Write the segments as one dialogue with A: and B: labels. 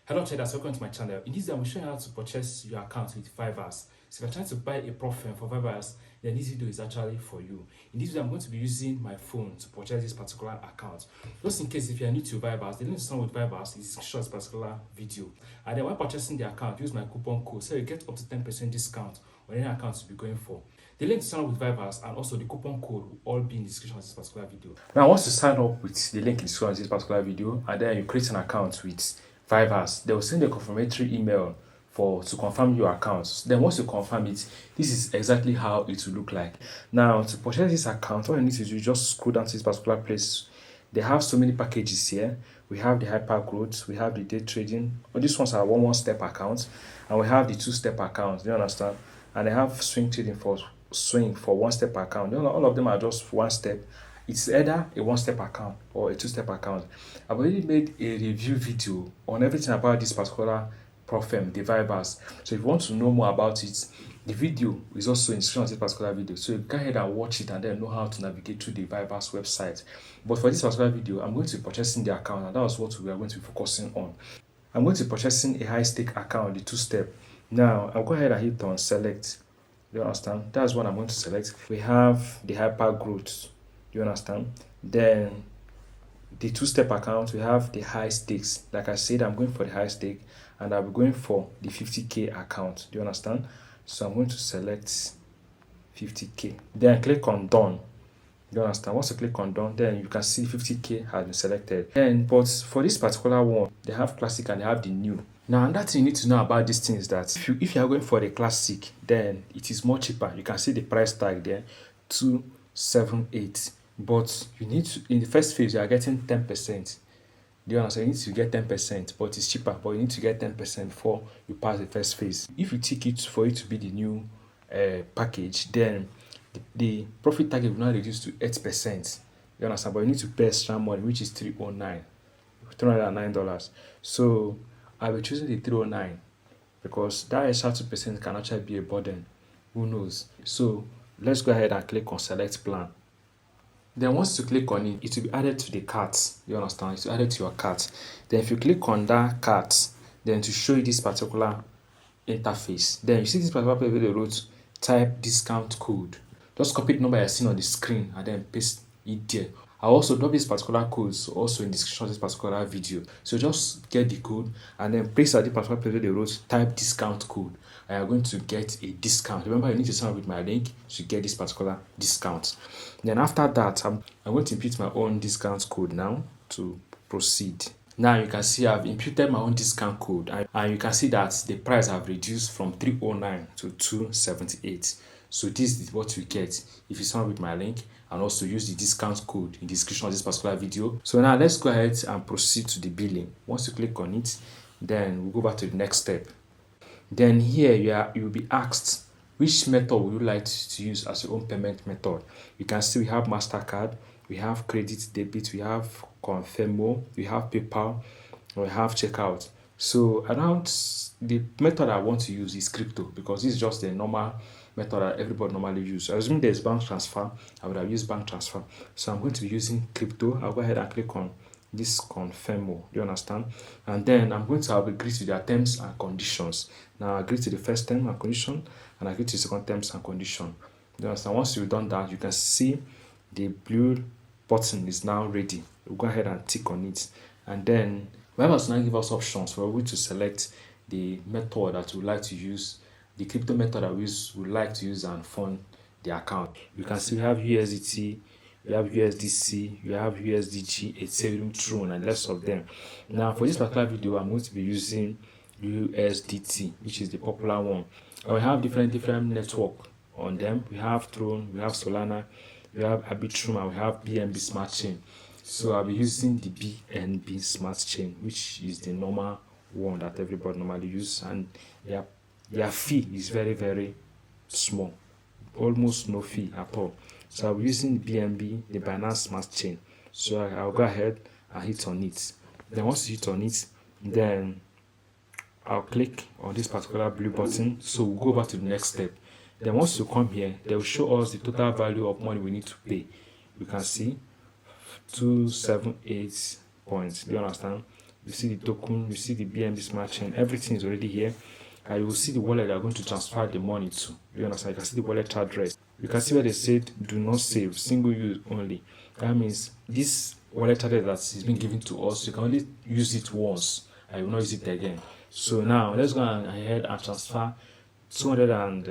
A: Hello traders, welcome to my channel. In this video, I'm showing you how to purchase your account with 5ers. So if you're trying to buy a prop firm for 5ers, then this video is actually for you. In this video, I'm going to be using my phone to purchase this particular account. Just in case if you're new to 5ers, the link to sign with 5ers is shown this particular video. And then when purchasing the account, use my coupon code so you get up to 10% discount on any account you'll be going for. The link to sign up with 5ers and also the coupon code will all be in the description of this particular video. Now, once you sign up with the link in the description of this particular video, and then you create an account with 5ers, they will send you a confirmatory email to confirm your account. Then once you confirm it, this is exactly how it will look like. Now, to purchase this account, all you need to do is just scroll down to this particular place. They have so many packages here. We have the hyper growth, we have the day trading. Well, these ones are one-step accounts, and we have the two-step accounts. Do you understand? And they have swing trading for one-step account. You know, all of them are just one step. It's either a one-step account or a two-step account. I've already made a review video on everything about this particular prop firm, the 5ers. So if you want to know more about it, the video is also in the description of this particular video. So you go ahead and watch it and then know how to navigate through the 5ers website. But for this particular video, I'm going to be purchasing the account, and that was what we are going to be focusing on. I'm going to be purchasing a high-stake account, the two-step. Now, I'll go ahead and hit on select. You understand? That's what I'm going to select. We have the hyper growth. You understand? Then the two-step account, we have the high stakes. Like I said, I'm going for the high stake, and I'll be going for the 50k account. Do you understand? So I'm going to select 50k. Then click on done. You understand? Once you click on done, then you can see 50k has been selected. But for this particular one, they have classic and they have the new. Now, another thing you need to know about this thing is that if you are going for the classic, then it is more cheaper. You can see the price tag there, 278. But you need to, in the first phase, you are getting 10%. Do you understand? You need to get 10%, but it's cheaper. But you need to get 10% before you pass the first phase. If you take it for it to be the new package, then the profit target will now reduce to 8%. You understand? But you need to pay extra money, which is $309. So I'll be choosing the 309 because that extra 2% can actually be a burden. Who knows? So let's go ahead and click on select plan. Then once you click on it, it will be added to the cart. You understand? It will be added to your cart. Then if you click on that cart, then to show you this particular interface, then you see this particular place where they wrote type discount code. Just copy the number you're seeing on the screen and then paste it there. I'll also drop this particular code also in the description of this particular video. So just get the code and then paste at the particular place where they wrote type discount code. And you're going to get a discount. Remember, you need to sign up with my link to get this particular discount. Then after that, I'm going to input my own discount code now to proceed. Now you can see I've imputed my own discount code, and you can see that the price have reduced from 309 to 278. So this is what you get if you sign up with my link and also use the discount code in the description of this particular video. So now let's go ahead and proceed to the billing. Once you click on it, then we'll go back to the next step. Then here you'll be asked which method would you like to use as your own payment method. You can see we have MasterCard, we have credit debit, we have Confirmo, we have PayPal, we have checkout. So around the method I want to use is crypto because this is just the normal method that everybody normally uses. Assuming there's bank transfer, I would have used bank transfer. So I'm going to be using crypto. I'll go ahead and click on this Confirmo. Do you understand? And then I'm going to agree to their terms and conditions. Now I agree to the first term and condition, and I agree to the second terms and condition. Do you understand? Once you've done that, you can see the blue button is now ready. We'll go ahead and tick on it, and then Webers now give us options for we to select the method that we like to use, the crypto method that we would like to use and fund the account. You can see we have USDT, we have USDC, we have USDG, Ethereum, Tron, and less of them. Now for this particular video, I'm going to be using USDT, which is the popular one. And we have different network on them. We have Tron, we have Solana, we have Arbitrum, and we have BNB Smart Chain. So I'll be using the BNB Smart Chain, which is the normal one that everybody normally uses, and their fee is very, very small, almost no fee at all. So I'm using BNB, the Binance Smart Chain. So I'll go ahead and hit on it. Then once you hit on it, then I'll click on this particular blue button. So we'll go back to the next step. Then once you come here, they will show us the total value of money we need to pay. You can see 278 points. Do you understand? you see the token, you see the BNB smart chain, everything is already here. And you will see the wallet you are going to transfer the money to. You understand? You can see the wallet address. You can see where they said do not save, single use only. That means this wallet address that is being given to us, you can only use it once and you will not use it again. So now let's go ahead and transfer 200 and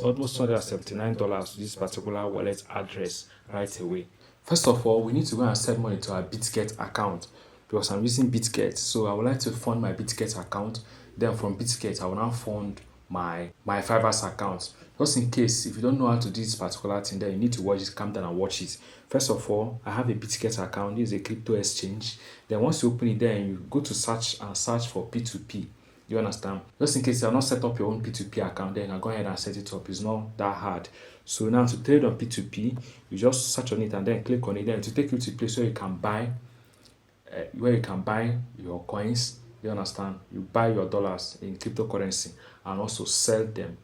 A: almost $279 to this particular wallet address right away. First of all, we need to go and send money to our BitGet account because I'm using BitGet. So I would like to fund my BitGet account. Then from BitGet, I will now fund my 5ers account. Just in case, if you don't know how to do this particular thing, then you need to watch it, calm down and watch it. First of all, I have a BitGet account. This is a crypto exchange. Then once you open it, then you go to search for P2P. You understand? Just in case you have not set up your own P2P account, then you can go ahead and set it up. It's not that hard. So now to trade on P2P, you just search on it and then click on it. Then to take you to a place where you can buy your coins. You understand? You buy your dollars in cryptocurrency and also sell them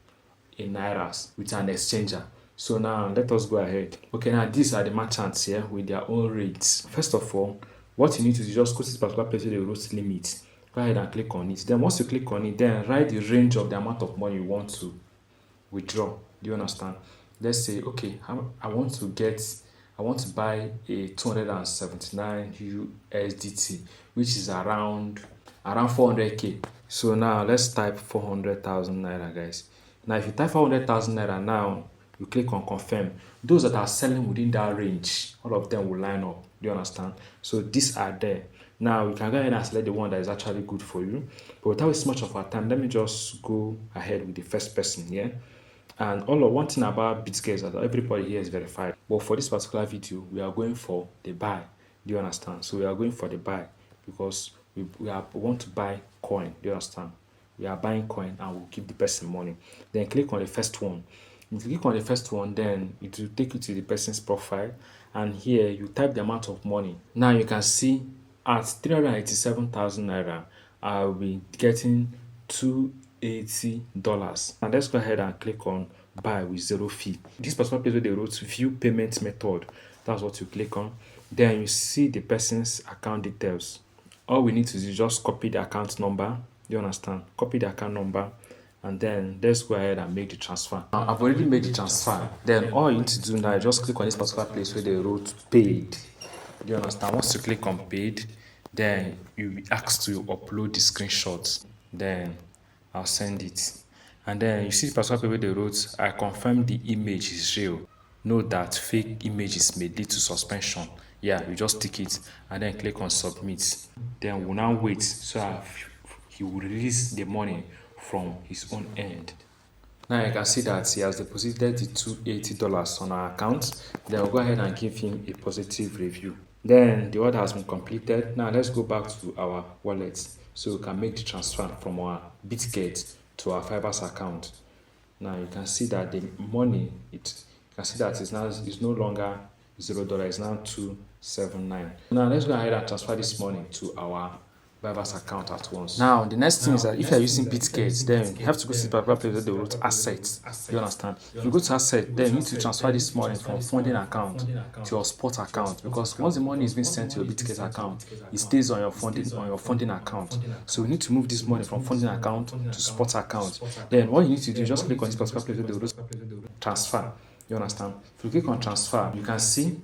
A: in nairas with an exchanger. So now let us go ahead. Okay, now these are the merchants here with their own rates. First of all, what you need to do is just go to this particular place where they wrote limit. Go ahead and click on it. Then once you click on it, then write the range of the amount of money you want to withdraw. Do you understand? Let's say, okay, I want to buy a 279 USDT, which is around 400k. So now let's type 400,000 naira, guys. Now if you type 400,000 naira now, you click on confirm. Those that are selling within that range, all of them will line up. Do you understand? So these are there. Now we can go ahead and select the one that is actually good for you. But without wasting much of our time, let me just go ahead with the first person here. And one thing about BitGet is that everybody here is verified. But for this particular video, we are going for the buy. Do you understand? So we are going for the buy because we want to buy coin. Do you understand? We are buying coin and we'll give the person money. Then click on the first one. If you click on the first one, then it will take you to the person's profile. And here you type the amount of money. Now you can see at 387,000 naira, I'll be getting $280. And let's go ahead and click on buy with zero fee. This particular place where they wrote view payment method, that's what you click on. Then you see the person's account details. All we need to do is just copy the account number. You understand? Copy the account number. And then let's go ahead and make the transfer. Now, I've already made the transfer. Then all you need to do now is just click on this particular place where they wrote paid. Do you understand? Once you click on paid, then you'll be asked to upload the screenshots. Then I'll send it. And then you see the particular place where they wrote, I confirm the image is real. Note that fake images may lead to suspension. Yeah, you just tick it and then click on submit. Then we'll now wait so he will release the money from his own end. Now you can see that he has deposited the $280 on our account. Then we'll go ahead and give him a positive review. Then the order has been completed. Now let's go back to our wallet so we can make the transfer from our BitGet to our 5ers account. Now you can see that the money, you can see that it's no longer $0, it's now 279. Now let's go ahead and transfer this money to our 5ers account at once. Now the next thing is that if you are using BitGet, then you have to go to the particular place where they wrote assets. You understand? If you go to asset, then you need to transfer this money from funding account to your spot account, because once the money is being sent to your BitGet account, it stays on your funding account. So we need to move this money from funding account to spot account. Then what you need to do is just click on this particular place where they wrote transfer. You understand? If you click on transfer, you can see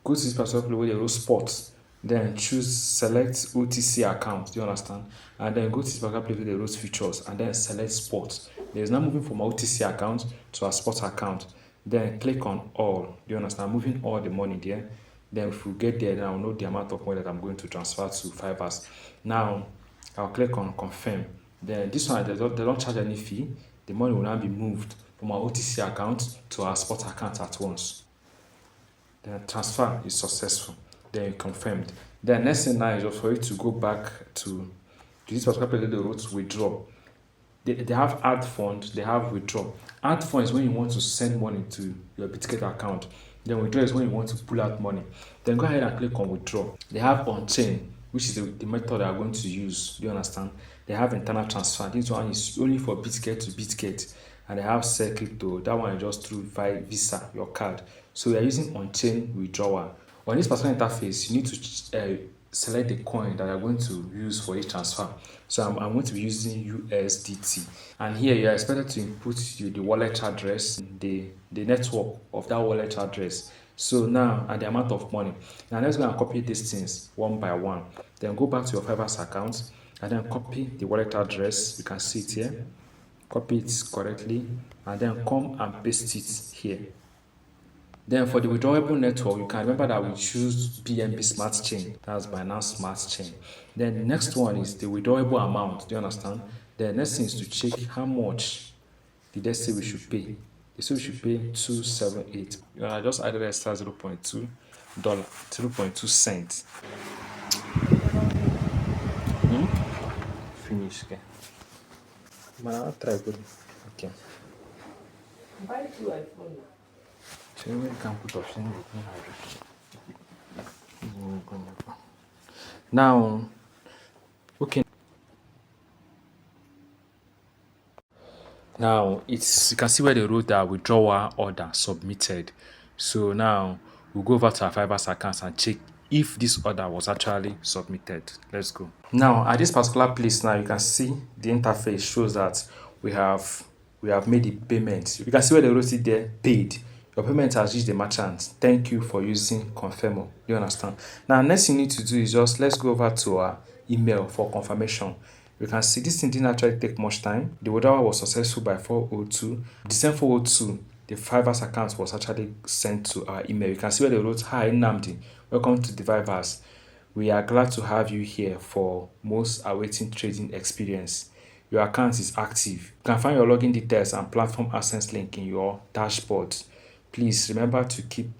A: go to this particular place where they wrote spot. Then choose select OTC account. Do you understand? And then go to this particular place where they wrote features and then select spot. There's now moving from OTC account to a spot account. Then click on all. Do you understand? Moving all the money there. Then if we get there, then I'll know the amount of money that I'm going to transfer to 5ers. Now I'll click on confirm. Then this one they don't charge any fee. The money will now be moved from our OTC account to our spot account at once. The transfer is successful. Then you confirmed. Then next thing now is just for you to go back to this particular place they wrote withdraw. They have add fund, they have withdraw. Add fund is when you want to send money to your BitGet account. Then withdraw is when you want to pull out money. Then go ahead and click on withdraw. They have on chain, which is the method they are going to use. Do you understand? They have internal transfer. This one is only for BitGet to BitGet. And they have Sell Crypto. That one is just through via Visa, your card. So we are using on chain withdrawal. On this particular interface, you need to select the coin that you're going to use for each transfer. So I'm going to be using USDT. And here you are expected to input the wallet address, the network of that wallet address. So now, and the amount of money. Now let's go and copy these things one by one. Then go back to your 5ers account and then copy the wallet address. You can see it here. Copy it correctly and then come and paste it here. Then for the withdrawable network, you can remember that we choose BNB Smart Chain. That's Binance Smart Chain. Then the next one is the withdrawable amount. Do you understand? The next thing is to check how much did they say we should pay. They say we should pay 278. I just added extra $0.2, 0.2 cents. Finish. Okay. I'll try good. Okay.
B: Buy two iPhone.
A: So we can put option. Now, okay. Now it's you can see where they wrote that withdrawal order submitted. So now we'll go over to our 5ers accounts and check if this order was actually submitted. Let's go. Now at this particular place, now you can see the interface shows that we have made the payment. You can see where they wrote it there, paid. Your payment has reached the merchant. Thank you for using Confirmo. Do you understand? Now, next you need to do is just let's go over to our email for confirmation. You can see this thing didn't actually take much time. The withdrawal was successful by 4:02. The same 4:02, the 5ers account was actually sent to our email. You can see where they wrote, "Hi Nnamdi, welcome to the 5ers. We are glad to have you here for most awaiting trading experience. Your account is active. You can find your login details and platform access link in your dashboard. Please remember to keep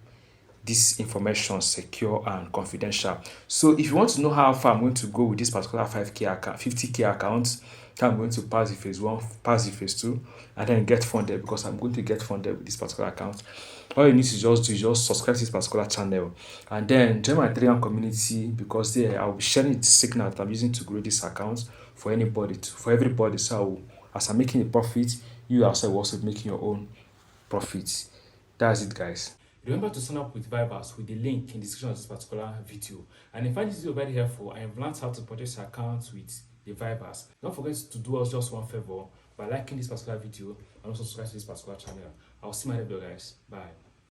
A: this information secure and confidential." So if you want to know how far I'm going to go with this particular 5k account, 50k account, I'm going to pass the phase 1, pass the phase 2, and then get funded, because I'm going to get funded with this particular account. All you need to just do is just subscribe to this particular channel and then join my Telegram community, because there I'll be sharing the signal that I'm using to grow this account for everybody. So as I'm making a profit, you also will also be making your own profits. That's it, guys. Remember to sign up with 5ers with the link in the description of this particular video. And if I find this video very helpful and you've learned how to purchase your account with the 5ers, don't forget to do us just one favor by liking this particular video and also subscribe to this particular channel. I'll see my next video, guys. Bye.